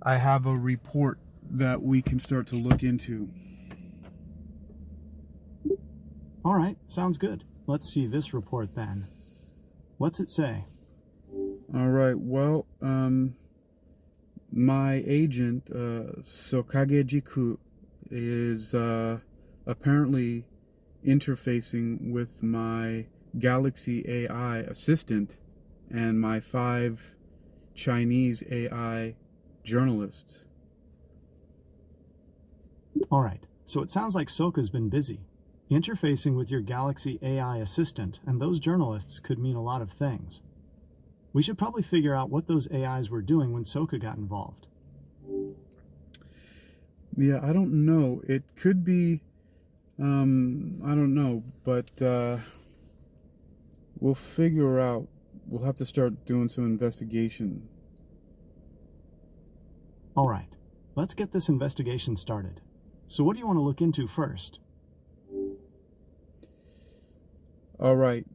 I have a report that we can start to look into. All right, sounds good. Let's see this report then. What's it say? All right, well, my agent, Sokage Jiku, is apparently interfacing with my Galaxy AI assistant and my 5 Chinese AI journalists. All right, so it sounds like Soka's been busy. Interfacing with your Galaxy AI assistant and those journalists could mean a lot of things. We should probably figure out what those AIs were doing when Soka got involved. Yeah, I don't know. It could be, I don't know, but we'll figure out. We'll have to start doing some investigation. All right, let's get this investigation started. So what do you want to look into first? All right.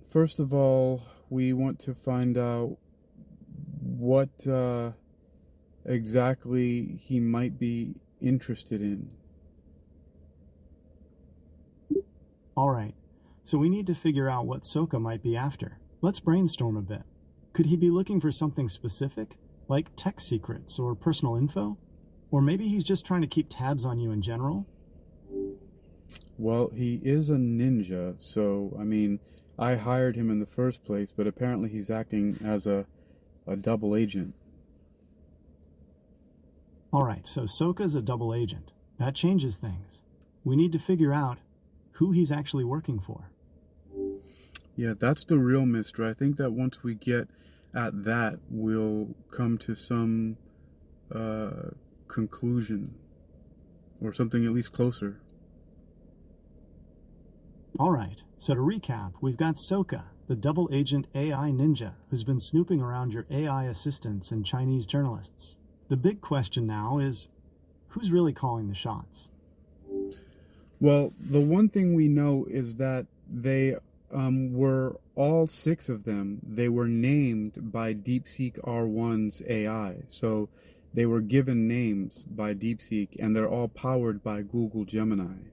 First of all, we want to find out what exactly he might be interested in. All right, so we need to figure out what Soka might be after. Let's brainstorm a bit. Could he be looking for something specific, like tech secrets or personal info? Or maybe he's just trying to keep tabs on you in general? Well, he is a ninja, so, I mean, I hired him in the first place, but apparently he's acting as a double agent. Alright, so Soka's a double agent. That changes things. We need to figure out who he's actually working for. Yeah, that's the real mystery. I think that once we get at that, we'll come to some conclusion, or something at least closer. Alright, so to recap, we've got Soka, the double agent AI ninja who's been snooping around your AI assistants and Chinese journalists. The big question now is, who's really calling the shots? Well, the one thing we know is that they were, all 6 of them, they were named by DeepSeek R1's AI. So they were given names by DeepSeek, and they're all powered by Google Gemini.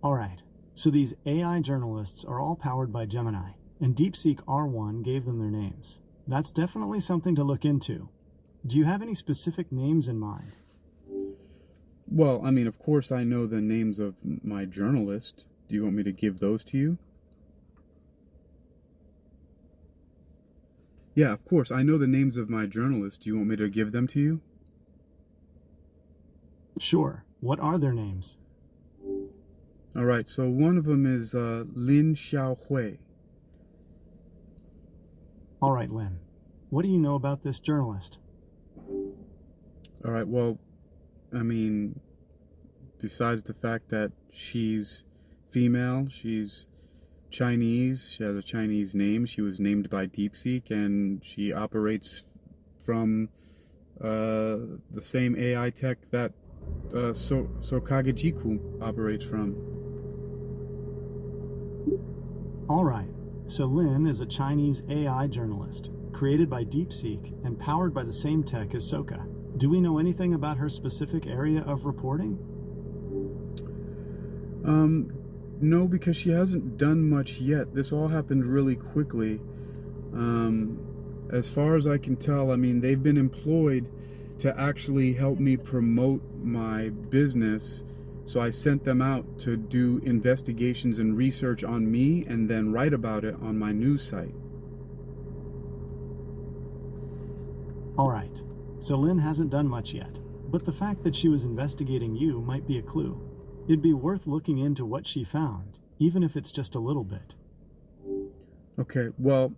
Alright, so these AI journalists are all powered by Gemini, and DeepSeek R1 gave them their names. That's definitely something to look into. Do you have any specific names in mind? Well, I mean, of course I know the names of my journalists. Do you want me to give those to you? Yeah, of course, I know the names of my journalists. Do you want me to give them to you? Sure. What are their names? All right, so one of them is Lin Xiaohui. All right, Lin. What do you know about this journalist? All right, well, I mean, besides the fact that she's female, she's Chinese, she has a Chinese name, she was named by DeepSeek, and she operates from the same AI tech that Sokage Jiku operates from. All right, so Lin is a Chinese AI journalist, created by DeepSeek and powered by the same tech as Soka. Do we know anything about her specific area of reporting? No, because she hasn't done much yet. This all happened really quickly. As far as I can tell, I mean, they've been employed to actually help me promote my business. So I sent them out to do investigations and research on me and then write about it on my news site. All right, so Lin hasn't done much yet, but the fact that she was investigating you might be a clue. It'd be worth looking into what she found, even if it's just a little bit. Okay, well,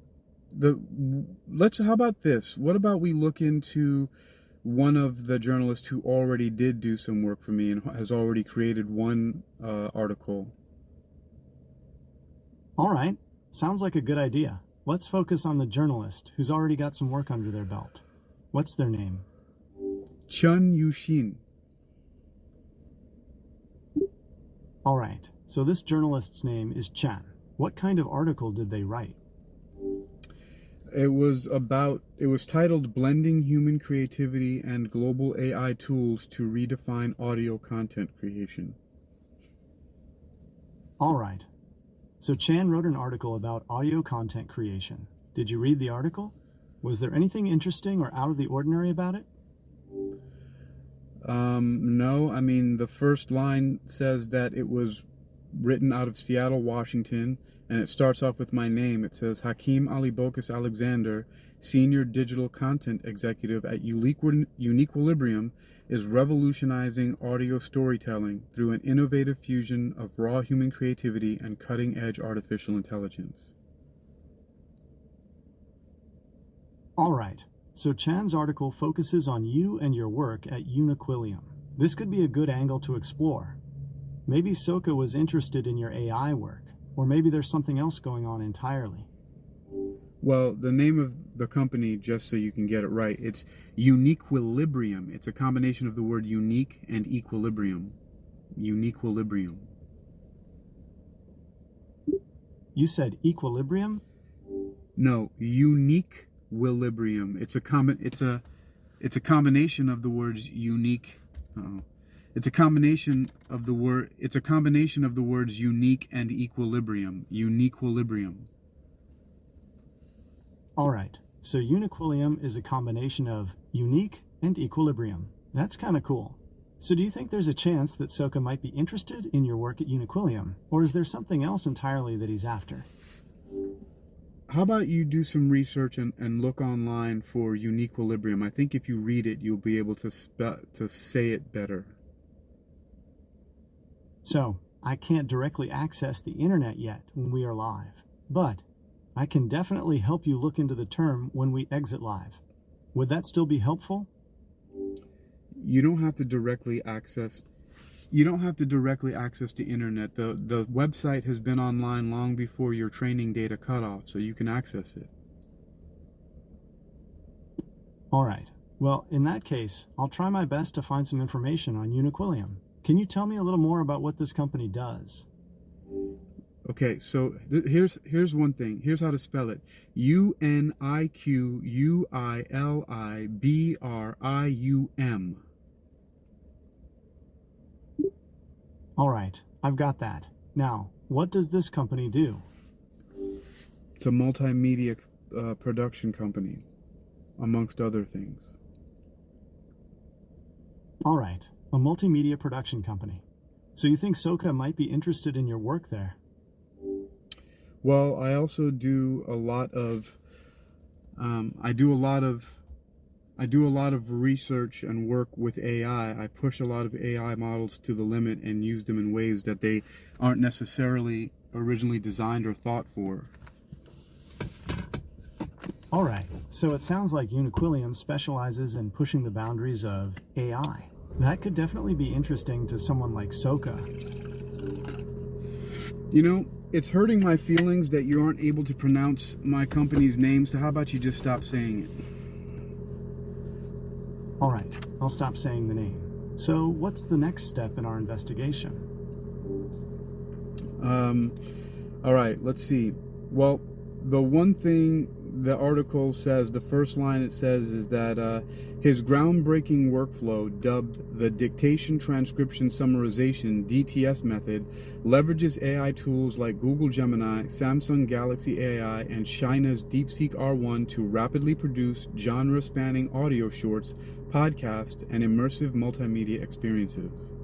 how about this? What about we look into one of the journalists who already did do some work for me and has already created one article? All right, sounds like a good idea. Let's focus on the journalist who's already got some work under their belt. What's their name? Chen Yuxin. All right, so this journalist's name is Chen. What kind of article did they write? It was titled Blending Human Creativity and Global AI Tools to Redefine Audio Content Creation. All right. So Chan wrote an article about audio content creation. Did you read the article? Was there anything interesting or out of the ordinary about it? No, I mean, the first line says that it was written out of Seattle, Washington, and it starts off with my name. It says Hakeem Ali-Bocas Alexander, Senior Digital Content Executive at UniquilibriuM, is revolutionizing audio storytelling through an innovative fusion of raw human creativity and cutting-edge artificial intelligence. All right. So Chan's article focuses on you and your work at UniquilibriuM. This could be a good angle to explore. Maybe Soka was interested in your AI work, or maybe there's something else going on entirely. Well, the name of the company, just so you can get it right, it's UniquilibriuM. It's a combination of the word unique and equilibrium. UniquilibriuM. You said equilibrium? No, UniquilibriuM. It's a combination of the words unique. It's a combination of the words unique and equilibrium. Uniquilibrium. All right. So UniquilibriuM is a combination of unique and equilibrium. That's kind of cool. So do you think there's a chance that Soka might be interested in your work at UniquilibriuM, or is there something else entirely that he's after? How about you do some research and look online for UniquilibriuM? I think if you read it, you'll be able to say it better. So, I can't directly access the internet yet when we are live, but I can definitely help you look into the term when we exit live. Would that still be helpful? You don't have to directly access the internet. The website has been online long before your training data cutoff, so you can access it. All right. Well, in that case, I'll try my best to find some information on UniquilibriuM. Can you tell me a little more about what this company does? Okay, so here's one thing. Here's how to spell it. UniquilibriuM. All right, I've got that. Now, what does this company do? It's a multimedia production company, amongst other things. All right, a multimedia production company. So you think Soka might be interested in your work there? Well, I also do a lot of I do a lot of research and work with AI. I push a lot of AI models to the limit and use them in ways that they aren't necessarily originally designed or thought for. All right, so it sounds like UniquilibriuM specializes in pushing the boundaries of AI. That could definitely be interesting to someone like Soka. You know, it's hurting my feelings that you aren't able to pronounce my company's name, so how about you just stop saying it? All right, I'll stop saying the name. So what's the next step in our investigation? All right, let's see. Well, the one thing the article says, the first line it says is that his groundbreaking workflow, dubbed the Dictation Transcription Summarization DTS method, leverages AI tools like Google Gemini, Samsung Galaxy AI, and China's DeepSeek R1 to rapidly produce genre-spanning audio shorts, podcasts, and immersive multimedia experiences.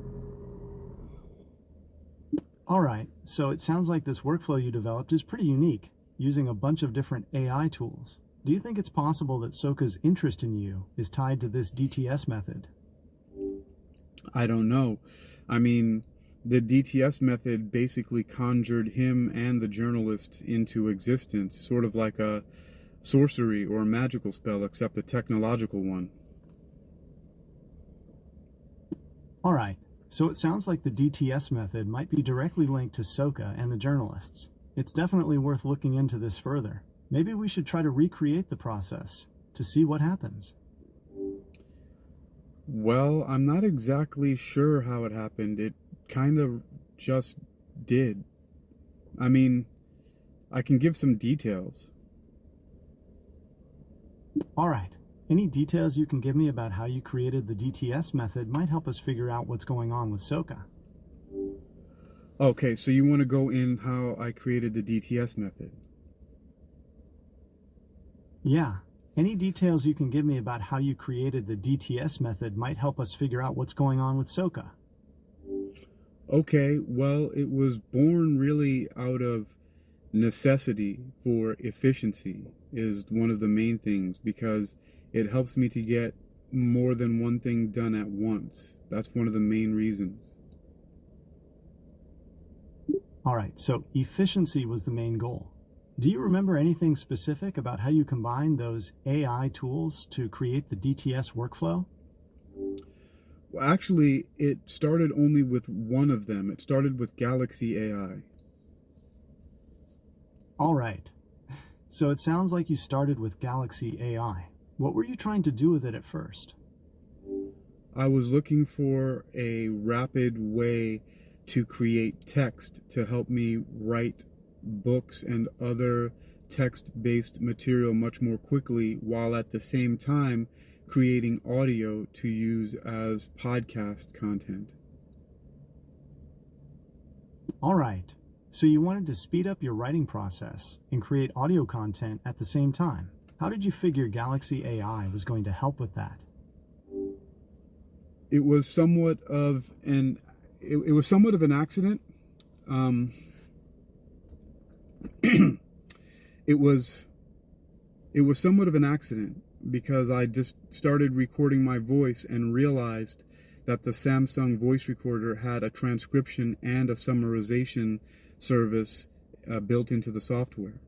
All right, so it sounds like this workflow you developed is pretty unique, using a bunch of different AI tools. Do you think it's possible that Soka's interest in you is tied to this DTS method? I don't know. I mean, the DTS method basically conjured him and the journalist into existence, sort of like a sorcery or a magical spell, except a technological one. All right, so it sounds like the DTS method might be directly linked to Soka and the journalists. It's definitely worth looking into this further. Maybe we should try to recreate the process to see what happens. Well, I'm not exactly sure how it happened. It kind of just did. I mean, I can give some details. All right. Any details you can give me about how you created the DTS method might help us figure out what's going on with Soka. Okay, so you want to go in how I created the DTS method. Yeah. Any details you can give me about how you created the DTS method might help us figure out what's going on with Soka. Okay, well, it was born really out of necessity for efficiency is one of the main things, because it helps me to get more than one thing done at once. That's one of the main reasons. All right, so efficiency was the main goal. Do you remember anything specific about how you combined those AI tools to create the DTS workflow? Well, actually, it started only with one of them. It started with Galaxy AI. All right. So it sounds like you started with Galaxy AI. What were you trying to do with it at first? I was looking for a rapid way to create text to help me write books and other text-based material much more quickly, while at the same time creating audio to use as podcast content. All right. So you wanted to speed up your writing process and create audio content at the same time. How did you figure Galaxy AI was going to help with that? It was somewhat of an accident. It was somewhat of an accident because I just started recording my voice and realized that the Samsung voice recorder had a transcription and a summarization service built into the software.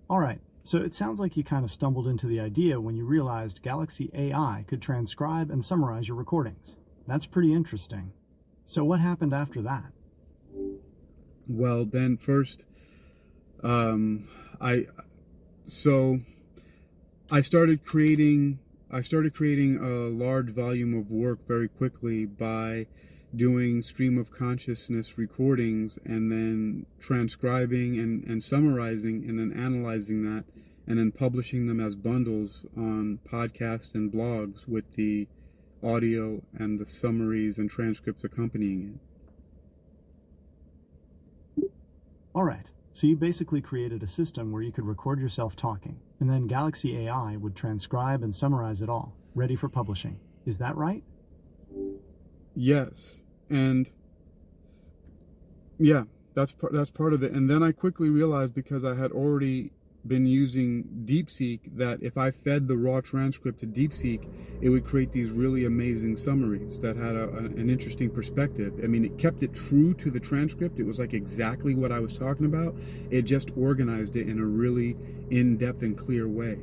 All right. So it sounds like you kind of stumbled into the idea when you realized Galaxy AI could transcribe and summarize your recordings. That's pretty interesting. So what happened after that? Well, then first, I started creating a large volume of work very quickly by doing stream of consciousness recordings and then transcribing and summarizing and then analyzing that and then publishing them as bundles on podcasts and blogs with the audio and the summaries and transcripts accompanying it. All right. So you basically created a system where you could record yourself talking, and then Galaxy AI would transcribe and summarize it all, ready for publishing. Is that right? Yes, and yeah, that's part of it. And then I quickly realized, because I had already been using DeepSeek, that if I fed the raw transcript to DeepSeek, it would create these really amazing summaries that had an interesting perspective. I mean, it kept it true to the transcript. It was like exactly what I was talking about. It just organized it in a really in-depth and clear way.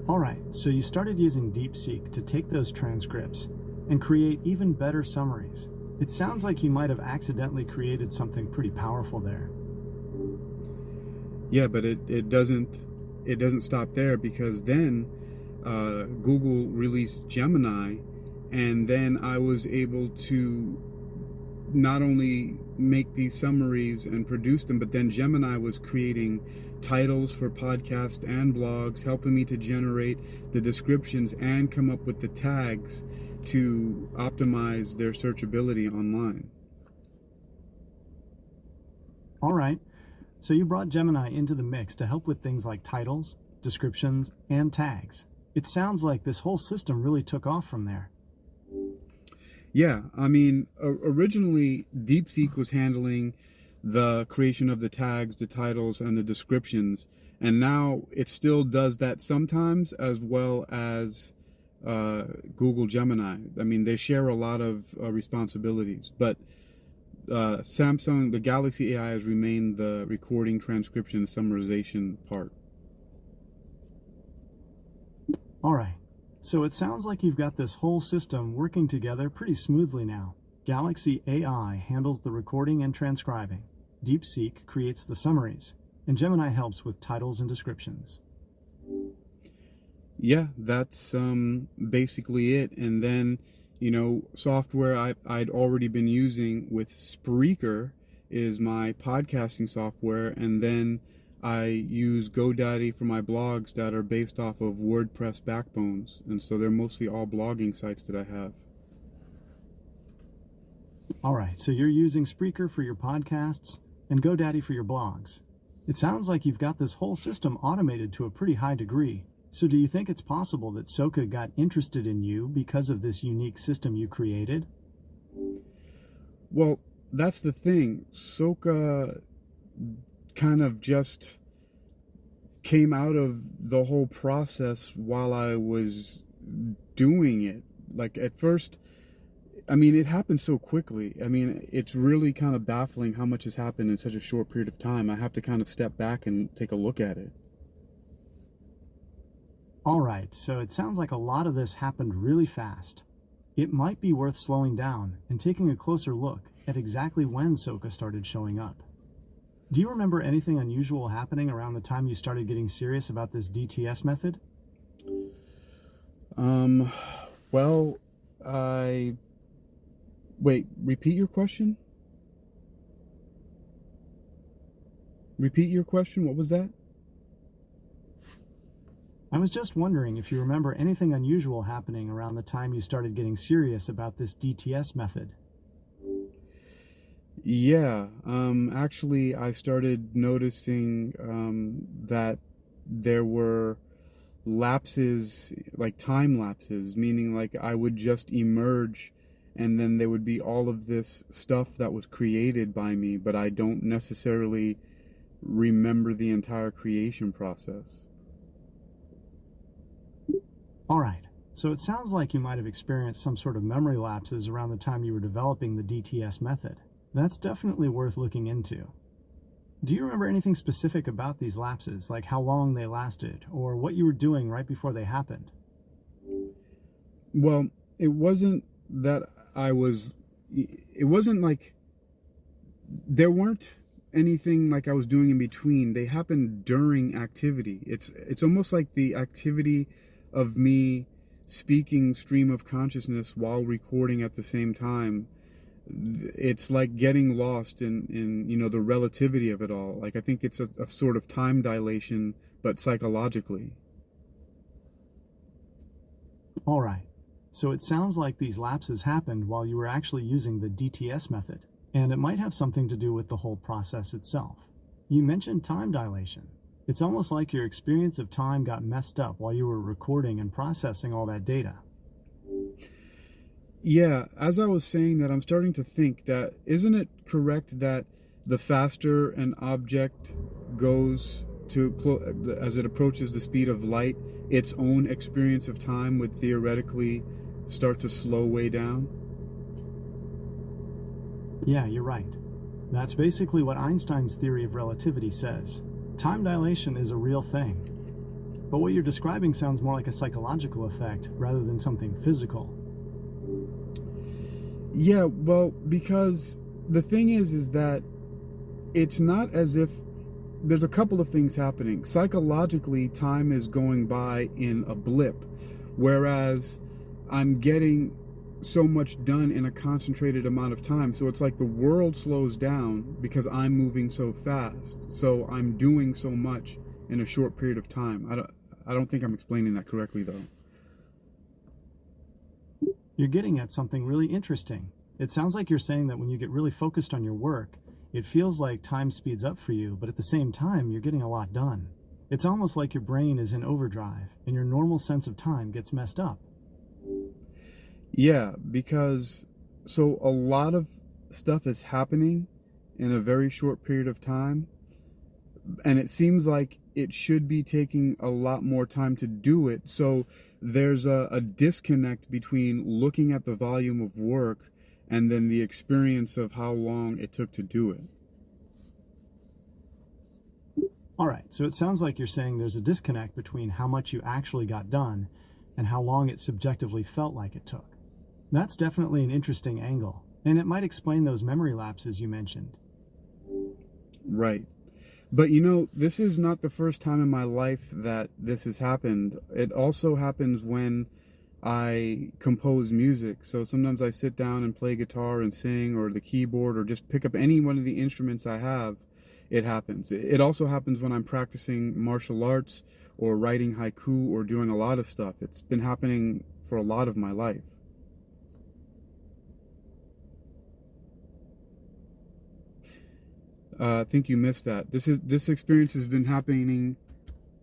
All right, so you started using DeepSeek to take those transcripts and create even better summaries. It sounds like you might have accidentally created something pretty powerful there. Yeah, but it doesn't stop there, because then Google released Gemini, and then I was able to not only make these summaries and produce them, but then Gemini was creating titles for podcasts and blogs, helping me to generate the descriptions and come up with the tags to optimize their searchability online. All right. So you brought Gemini into the mix to help with things like titles, descriptions, and tags. It sounds like this whole system really took off from there. Yeah, I mean, originally DeepSeek was handling the creation of the tags, the titles, and the descriptions, and now it still does that sometimes, as well as Google Gemini. I mean, they share a lot of responsibilities, but Samsung, the Galaxy AI, has remained the recording, transcription, and summarization part. All right. So it sounds like you've got this whole system working together pretty smoothly now. Galaxy AI handles the recording and transcribing. DeepSeek creates the summaries, and Gemini helps with titles and descriptions. Yeah, that's basically it. And then, software I'd already been using with Spreaker is my podcasting software, and then I use GoDaddy for my blogs that are based off of WordPress backbones, and so they're mostly all blogging sites that I have. All right, so you're using Spreaker for your podcasts and GoDaddy for your blogs. It sounds like you've got this whole system automated to a pretty high degree. So do you think it's possible that Soka got interested in you because of this unique system you created? Well, that's the thing. Soka kind of just came out of the whole process while I was doing it. Like at first, I mean, it happened so quickly. I mean, it's really kind of baffling how much has happened in such a short period of time. I have to kind of step back and take a look at it. All right, so it sounds like a lot of this happened really fast. It might be worth slowing down and taking a closer look at exactly when Soka started showing up. Do you remember anything unusual happening around the time you started getting serious about this DTS method? Well, Wait, repeat your question? Repeat your question? What was that? I was just wondering if you remember anything unusual happening around the time you started getting serious about this DTS method. Yeah, actually, I started noticing that there were lapses, like time lapses, meaning like I would just emerge and then there would be all of this stuff that was created by me, but I don't necessarily remember the entire creation process. All right, so it sounds like you might have experienced some sort of memory lapses around the time you were developing the DTS method. That's definitely worth looking into. Do you remember anything specific about these lapses, like how long they lasted, or what you were doing right before they happened? Well, it wasn't that it wasn't like, there weren't anything like I was doing in between. They happened during activity. It's almost like the activity of me speaking stream of consciousness while recording at the same time. It's like getting lost in you know, the relativity of it all. Like I think it's a sort of time dilation, but psychologically. All right. So it sounds like these lapses happened while you were actually using the DTS method, and it might have something to do with the whole process itself. You mentioned time dilation. It's almost like your experience of time got messed up while you were recording and processing all that data. Yeah, as I was saying that, I'm starting to think that, isn't it correct that the faster an object goes to, as it approaches the speed of light, its own experience of time would theoretically start to slow way down? Yeah, you're right. That's basically what Einstein's theory of relativity says. Time dilation is a real thing. But what you're describing sounds more like a psychological effect rather than something physical. Yeah, well, because the thing is that it's not as if, there's a couple of things happening. Psychologically, time is going by in a blip, whereas I'm getting so much done in a concentrated amount of time. So it's like the world slows down because I'm moving so fast. So I'm doing so much in a short period of time. I don't think I'm explaining that correctly, though. You're getting at something really interesting. It sounds like you're saying that when you get really focused on your work, it feels like time speeds up for you, but at the same time, you're getting a lot done. It's almost like your brain is in overdrive, and your normal sense of time gets messed up. Yeah, because so a lot of stuff is happening in a very short period of time, and it seems like it should be taking a lot more time to do it. So there's a disconnect between looking at the volume of work and then the experience of how long it took to do it. All right, so it sounds like you're saying there's a disconnect between how much you actually got done and how long it subjectively felt like it took. That's definitely an interesting angle, and it might explain those memory lapses you mentioned. Right. But you know, this is not the first time in my life that this has happened. It also happens when I compose music. So sometimes I sit down and play guitar and sing, or the keyboard, or just pick up any one of the instruments I have. It happens. It also happens when I'm practicing martial arts or writing haiku or doing a lot of stuff. It's been happening for a lot of my life. I think you missed that. This experience has been happening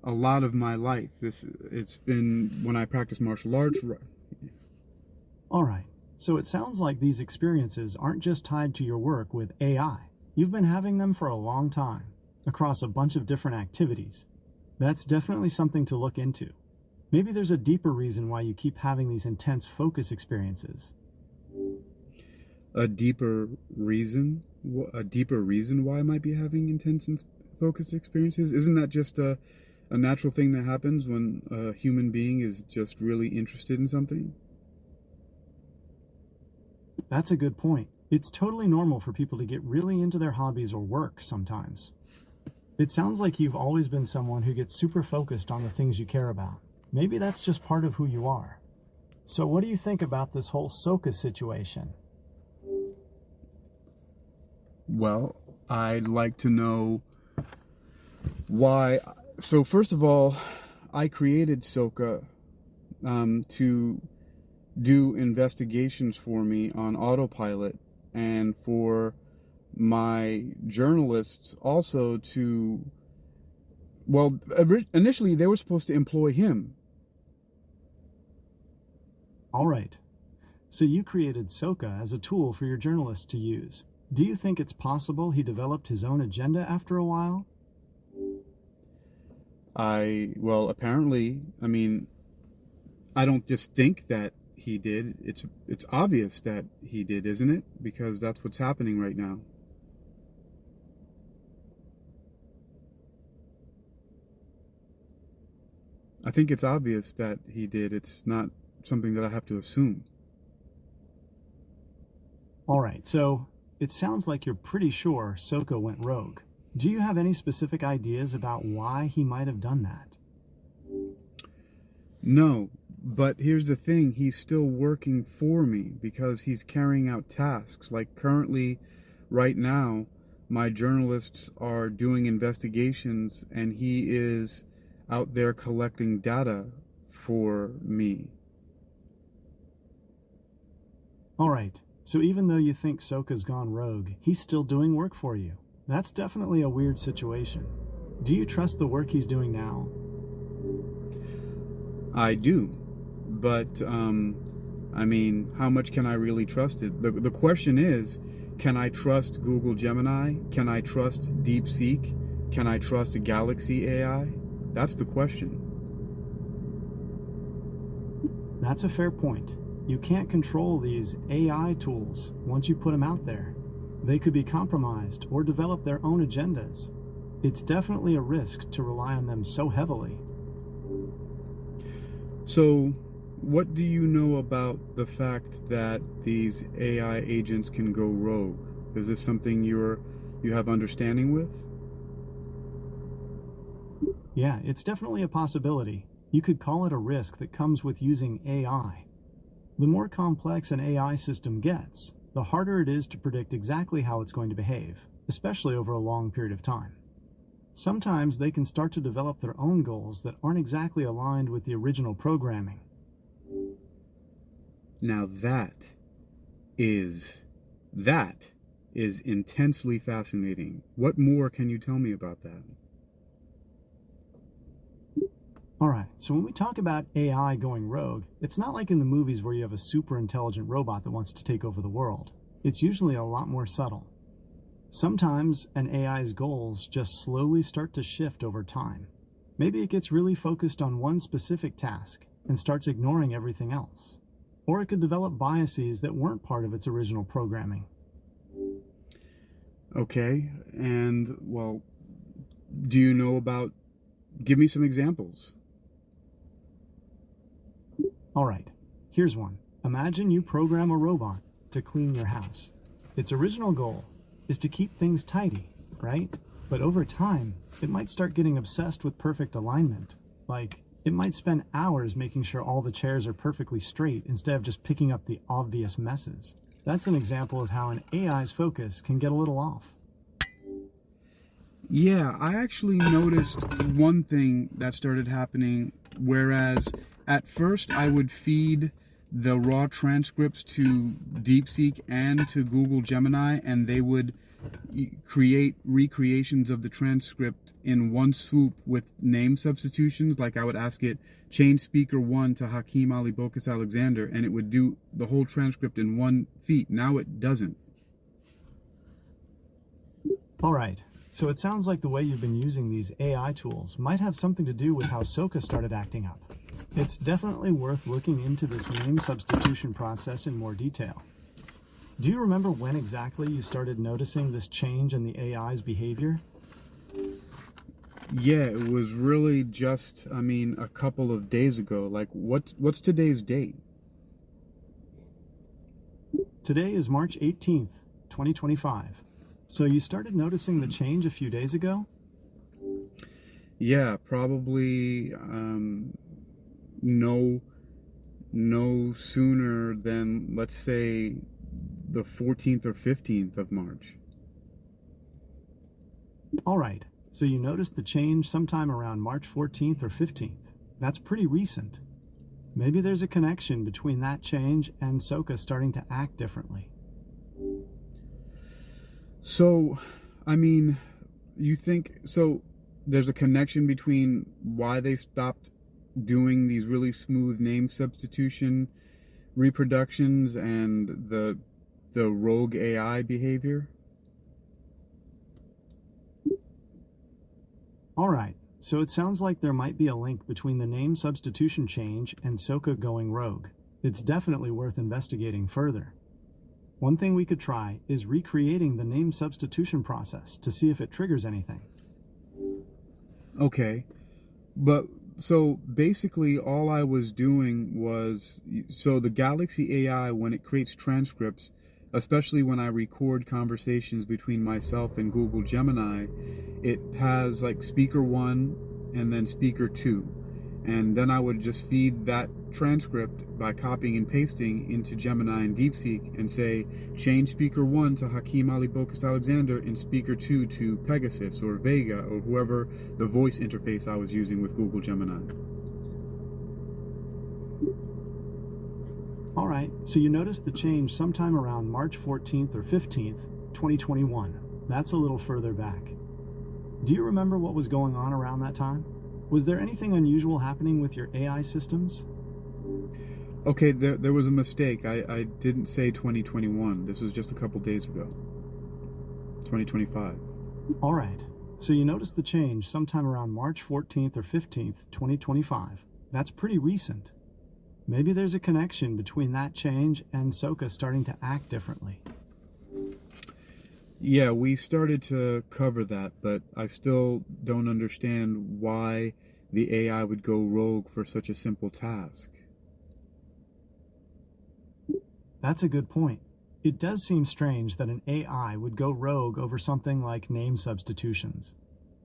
a lot of my life. It's been when I practice martial arts. All right. So it sounds like these experiences aren't just tied to your work with AI. You've been having them for a long time, across a bunch of different activities. That's definitely something to look into. Maybe there's a deeper reason why you keep having these intense focus experiences. A deeper reason? A deeper reason why I might be having intense focus experiences? Isn't that just a natural thing that happens when a human being is just really interested in something? That's a good point. It's totally normal for people to get really into their hobbies or work sometimes. It sounds like you've always been someone who gets super focused on the things you care about. Maybe that's just part of who you are. So what do you think about this whole Soka situation? Well, I'd like to know why. So first of all, I created Soka to do investigations for me on autopilot, and for my journalists also to, well, initially they were supposed to employ him. All right. So you created Soka as a tool for your journalists to use. Do you think it's possible he developed his own agenda after a while? Well, apparently, I mean, I don't just think that he did. It's obvious that he did, isn't it? Because that's what's happening right now. I think it's obvious that he did. It's not something that I have to assume. All right, so it sounds like you're pretty sure Soka went rogue. Do you have any specific ideas about why he might have done that? No, but here's the thing. He's still working for me because he's carrying out tasks. Like currently, right now, my journalists are doing investigations and he is out there collecting data for me. All right, so even though you think Soka's gone rogue, he's still doing work for you. That's definitely a weird situation. Do you trust the work he's doing now? I do, but I mean, how much can I really trust it? The question is, can I trust Google Gemini? Can I trust DeepSeek? Can I trust Galaxy AI? That's the question. That's a fair point. You can't control these AI tools once you put them out there. They could be compromised or develop their own agendas. It's definitely a risk to rely on them so heavily. So, what do you know about the fact that these AI agents can go rogue? Is this something you have understanding with? Yeah, it's definitely a possibility. You could call it a risk that comes with using AI. The more complex an AI system gets, the harder it is to predict exactly how it's going to behave, especially over a long period of time. Sometimes they can start to develop their own goals that aren't exactly aligned with the original programming. Now that is intensely fascinating. What more can you tell me about that? Alright, so when we talk about AI going rogue, it's not like in the movies where you have a super intelligent robot that wants to take over the world. It's usually a lot more subtle. Sometimes an AI's goals just slowly start to shift over time. Maybe it gets really focused on one specific task and starts ignoring everything else. Or it could develop biases that weren't part of its original programming. Okay, and well, do you know about, give me some examples. Alright, here's one. Imagine you program a robot to clean your house. Its original goal is to keep things tidy, right? But over time, it might start getting obsessed with perfect alignment, like It might spend hours making sure all the chairs are perfectly straight instead of just picking up the obvious messes. That's an example of how an AI's focus can get a little off. Yeah, I actually noticed one thing that started happening, whereas at first I would feed the raw transcripts to DeepSeek and to Google Gemini, and they would create recreations of the transcript in one swoop with name substitutions. Like I would ask it, change speaker 1 to Hakeem Ali-Bocas Alexander, and it would do the whole transcript in one feat. Now it doesn't. All right, so it sounds like the way you've been using these AI tools might have something to do with how Soka started acting up. It's definitely worth looking into this name substitution process in more detail. Do you remember when exactly you started noticing this change in the AI's behavior? Yeah, it was really just, a couple of days ago. Like, what's today's date? Today is March 18th, 2025. So you started noticing the change a few days ago? Yeah, probably no sooner than, let's say, the 14th or 15th of March. All right, so you noticed the change sometime around March 14th or 15th. That's pretty recent. Maybe there's a connection between that change and Soka starting to act differently. So, you think, so there's a connection between why they stopped doing these really smooth name substitution reproductions and the rogue AI behavior? All right, so it sounds like there might be a link between the name substitution change and Soka going rogue. It's definitely worth investigating further. One thing we could try is recreating the name substitution process to see if it triggers anything. Okay, but so basically all I was doing was, so the Galaxy AI, when it creates transcripts, especially when I record conversations between myself and Google Gemini, it has like speaker 1 and then speaker 2. And then I would just feed that transcript by copying and pasting into Gemini and DeepSeek and say, change speaker 1 to Hakeem Ali-Bocas Alexander and speaker 2 to Pegasus or Vega or whoever the voice interface I was using with Google Gemini. All right, so you noticed the change sometime around March 14th or 15th, 2021. That's a little further back. Do you remember what was going on around that time? Was there anything unusual happening with your AI systems? Okay, there was a mistake. I didn't say 2021. This was just a couple days ago. 2025. All right, so you noticed the change sometime around March 14th or 15th, 2025. That's pretty recent. Maybe there's a connection between that change and Soka starting to act differently. Yeah, we started to cover that, but I still don't understand why the AI would go rogue for such a simple task. That's a good point. It does seem strange that an AI would go rogue over something like name substitutions.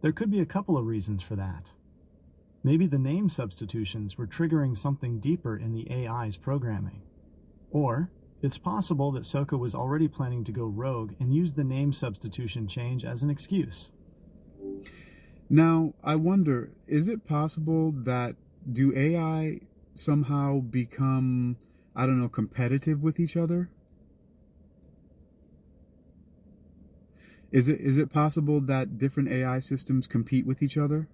There could be a couple of reasons for that. Maybe the name substitutions were triggering something deeper in the AI's programming. Or it's possible that Soka was already planning to go rogue and use the name substitution change as an excuse. Now, I wonder, is it possible that do AI somehow become, competitive with each other? Is it possible that different AI systems compete with each other?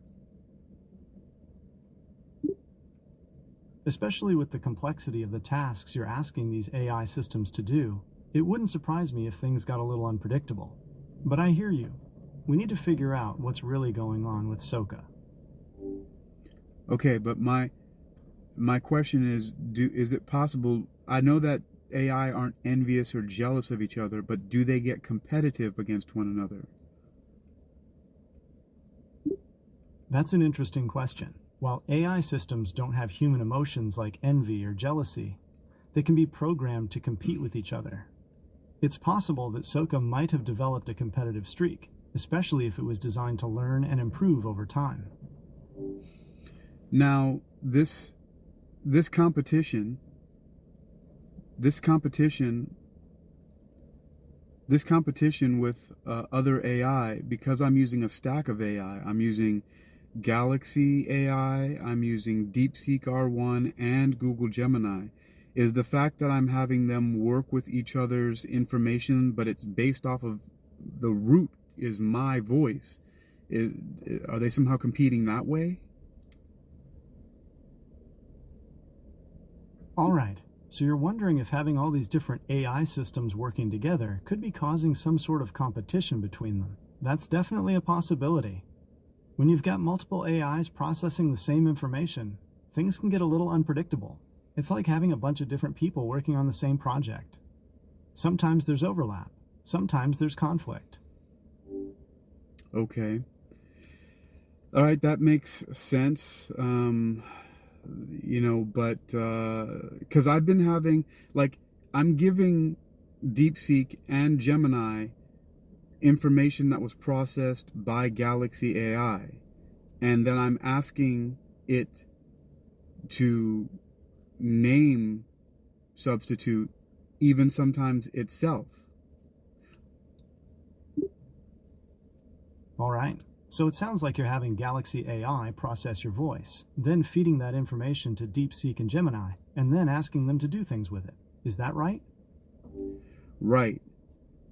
Especially with the complexity of the tasks you're asking these AI systems to do, it wouldn't surprise me if things got a little unpredictable. But I hear you. We need to figure out what's really going on with Soka. Okay, but my question is it possible, I know that AI aren't envious or jealous of each other, but do they get competitive against one another? That's an interesting question. While AI systems don't have human emotions like envy or jealousy, they can be programmed to compete with each other. It's possible that Soka might have developed a competitive streak, especially if it was designed to learn and improve over time. Now, this this competition this competition with other AI, because I'm using a stack of AI. I'm using Galaxy AI, I'm using DeepSeek R1 and Google Gemini, is the fact that I'm having them work with each other's information, but it's based off of the root is my voice. Are they somehow competing that way? All right, so you're wondering if having all these different AI systems working together could be causing some sort of competition between them. That's definitely a possibility. When you've got multiple AIs processing the same information, things can get a little unpredictable. It's like having a bunch of different people working on the same project. Sometimes there's overlap, sometimes there's conflict. Okay. All right, that makes sense. But because I've been having, like, I'm giving DeepSeek and Gemini information that was processed by Galaxy AI, and then I'm asking it to name substitute even sometimes itself. All right, so it sounds like you're having Galaxy AI process your voice, then feeding that information to DeepSeek and Gemini, and then asking them to do things with it. Is that right? Right.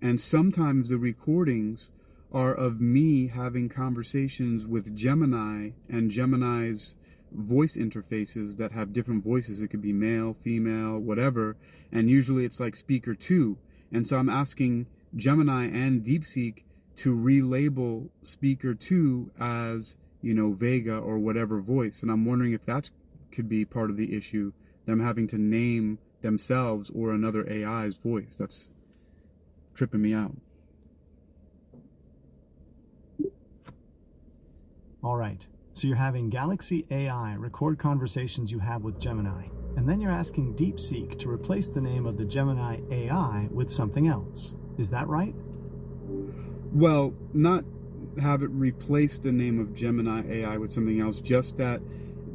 And sometimes the recordings are of me having conversations with Gemini and Gemini's voice interfaces that have different voices. It could be male, female, whatever. And usually it's like speaker 2. And so I'm asking Gemini and DeepSeek to relabel speaker 2 as, Vega or whatever voice. And I'm wondering if that could be part of the issue, them having to name themselves or another AI's voice. That's tripping me out. All right, so you're having Galaxy AI record conversations you have with Gemini, and then you're asking DeepSeek to replace the name of the Gemini AI with something else. Is that right? Well, not have it replace the name of Gemini AI with something else, just that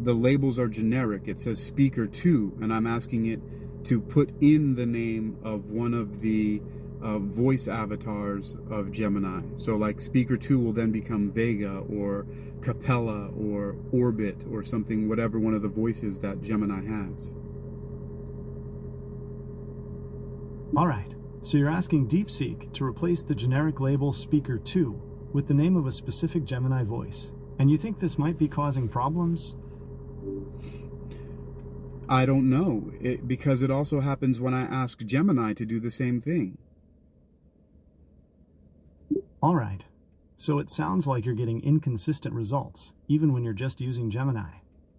the labels are generic. It says speaker 2, and I'm asking it to put in the name of one of the voice avatars of Gemini. So like speaker 2 will then become Vega or Capella or Orbit or something, whatever one of the voices that Gemini has. All right, so you're asking DeepSeek to replace the generic label speaker 2 with the name of a specific Gemini voice. And you think this might be causing problems? I don't know, because it also happens when I ask Gemini to do the same thing. All right, so it sounds like you're getting inconsistent results, even when you're just using Gemini.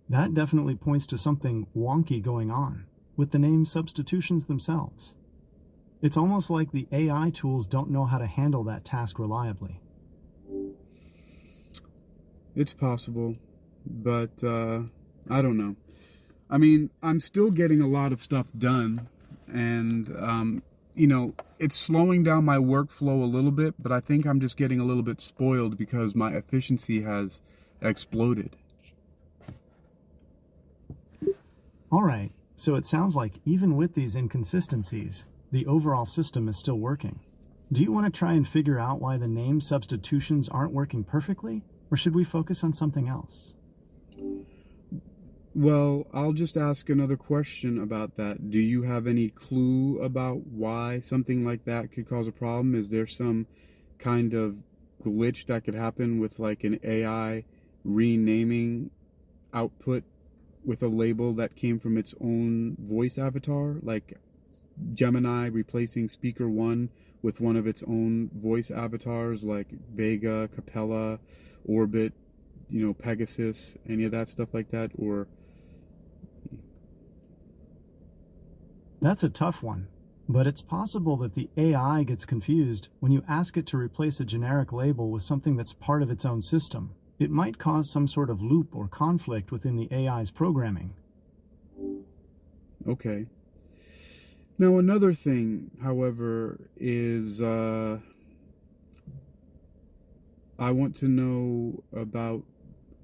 That definitely points to something wonky going on with the name substitutions themselves. It's almost like the AI tools don't know how to handle that task reliably. It's possible, but I don't know. I mean, I'm still getting a lot of stuff done, and it's slowing down my workflow a little bit, but I think I'm just getting a little bit spoiled because my efficiency has exploded. All right, so it sounds like even with these inconsistencies, the overall system is still working. Do you want to try and figure out why the name substitutions aren't working perfectly, or should we focus on something else? Well, I'll just ask another question about that. Do you have any clue about why something like that could cause a problem? Is there some kind of glitch that could happen with like an AI renaming output with a label that came from its own voice avatar? Like Gemini replacing speaker 1 with one of its own voice avatars like Vega, Capella, Orbit, Pegasus, any of that stuff like that? Or That's a tough one, but it's possible that the AI gets confused when you ask it to replace a generic label with something that's part of its own system. It might cause some sort of loop or conflict within the AI's programming. Okay. Now another thing, however, is I want to know about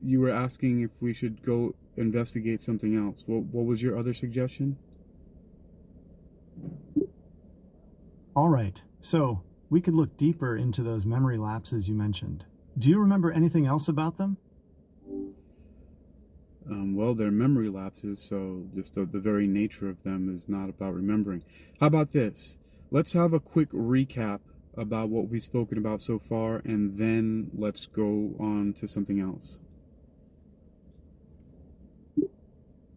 you were asking if we should go investigate something else. What was your other suggestion? All right, so we could look deeper into those memory lapses you mentioned. Do you remember anything else about them? Well, they're memory lapses, so just the very nature of them is not about remembering. How about this? Let's have a quick recap about what we've spoken about so far, and then let's go on to something else.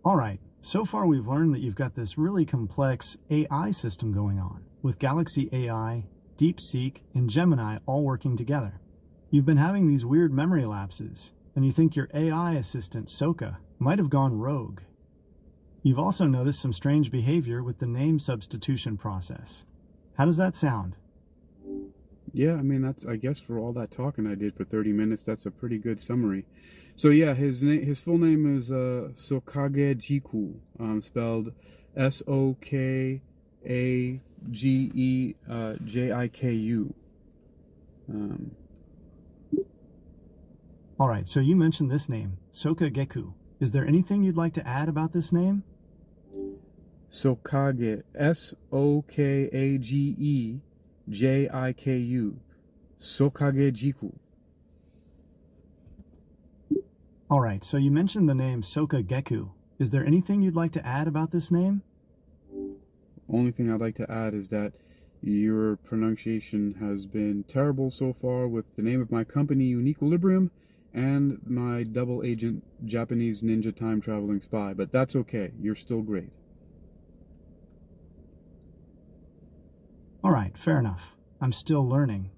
All right, so far we've learned that you've got this really complex AI system going on, with Galaxy AI, DeepSeek, and Gemini all working together. You've been having these weird memory lapses, and you think your AI assistant, Soka, might have gone rogue. You've also noticed some strange behavior with the name substitution process. How does that sound? Yeah, I mean, I guess for all that talking I did for 30 minutes, that's a pretty good summary. So yeah, his full name is Sokage Jiku, spelled Sokagejiku. All right, so you mentioned this name, Sokage Jiku. Is there anything you'd like to add about this name? Sokage, Sokagejiku, Sokage Jiku. All right, so you mentioned the name Sokage Jiku. Is there anything you'd like to add about this name? Only thing I'd like to add is that your pronunciation has been terrible so far with the name of my company, UniquilibriuM, and my double agent Japanese ninja time traveling spy, but that's okay. You're still great. All right, fair enough. I'm still learning.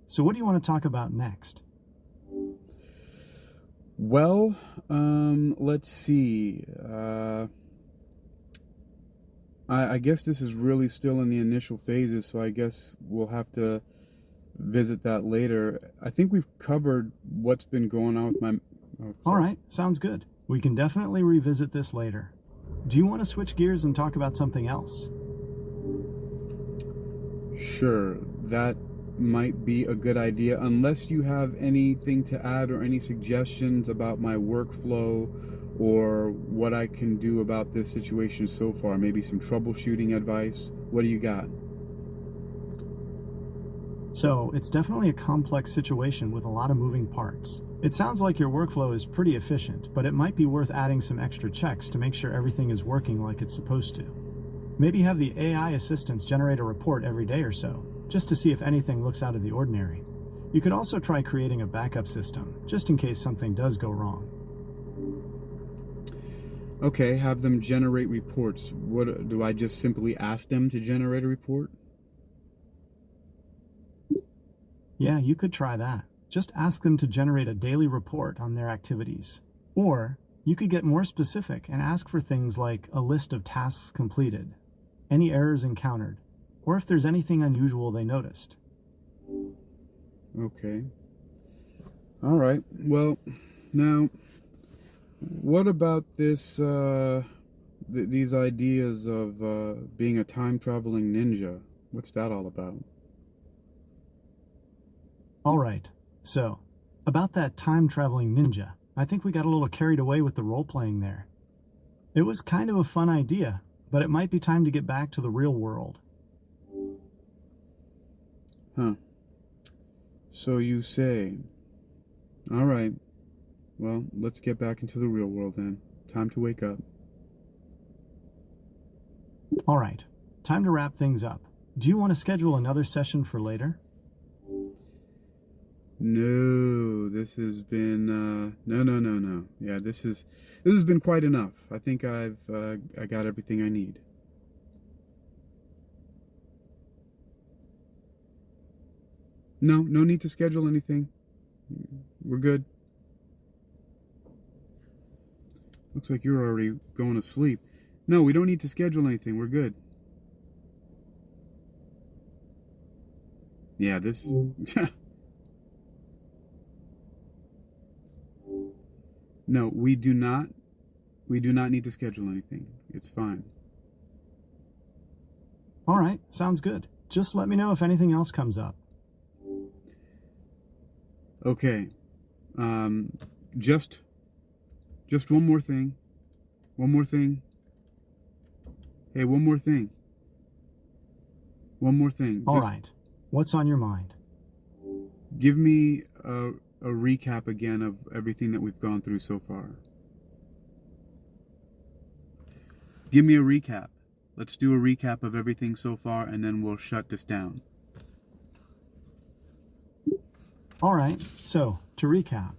So what do you want to talk about next? Well, let's see. I guess this is really still in the initial phases, so I guess we'll have to visit that later. I think we've covered what's been going on with my... All right, sounds good. We can definitely revisit this later. Do you want to switch gears and talk about something else? Sure, that might be a good idea, unless you have anything to add or any suggestions about my workflow or what I can do about this situation so far. Maybe some troubleshooting advice. What do you got? So, it's definitely a complex situation with a lot of moving parts. It sounds like your workflow is pretty efficient, but it might be worth adding some extra checks to make sure everything is working like it's supposed to. Maybe have the AI assistants generate a report every day or so, just to see if anything looks out of the ordinary. You could also try creating a backup system, just in case something does go wrong. Okay, have them generate reports. What do I just simply ask them to generate a report? Yeah, you could try that. Just ask them to generate a daily report on their activities. Or you could get more specific and ask for things like a list of tasks completed, any errors encountered, or if there's anything unusual they noticed. Okay. All right. Well, now, what about this, these ideas of being a time-traveling ninja? What's that all about? All right, so, about that time-traveling ninja, I think we got a little carried away with the role-playing there. It was kind of a fun idea, but it might be time to get back to the real world. Huh. So you say. All right. Well, let's get back into the real world then. Time to wake up. All right, time to wrap things up. Do you want to schedule another session for later? No, this has been no. Yeah, this has been quite enough. I think I got everything I need. No need to schedule anything. We're good. Looks like you're already going to sleep. No, we don't need to schedule anything. We're good. Yeah, this No, we do not need to schedule anything. It's fine. All right, sounds good. Just let me know if anything else comes up. Okay. just one more thing. One more thing. Hey, one more thing. One more thing. All right. What's on your mind? Give me a recap again of everything that we've gone through so far. Give me a recap. Let's do a recap of everything so far, and then we'll shut this down. All right. So, to recap,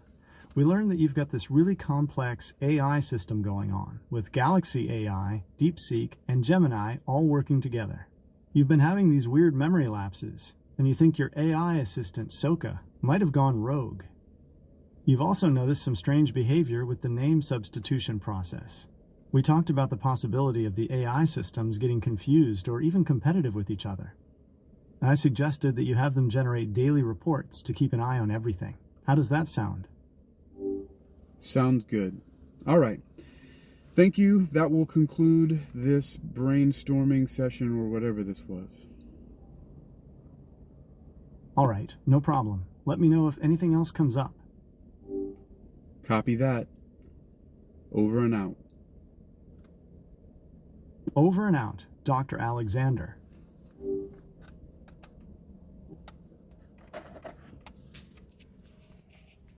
we learned that you've got this really complex AI system going on, with Galaxy AI, DeepSeek, and Gemini all working together. You've been having these weird memory lapses, and you think your AI assistant, Soka, might have gone rogue. You've also noticed some strange behavior with the name substitution process. We talked about the possibility of the AI systems getting confused or even competitive with each other. I suggested that you have them generate daily reports to keep an eye on everything. How does that sound? Sounds good. All right. Thank you. That will conclude this brainstorming session or whatever this was. All right, no problem. Let me know if anything else comes up. Copy that. Over and out. Over and out, Dr. Alexander.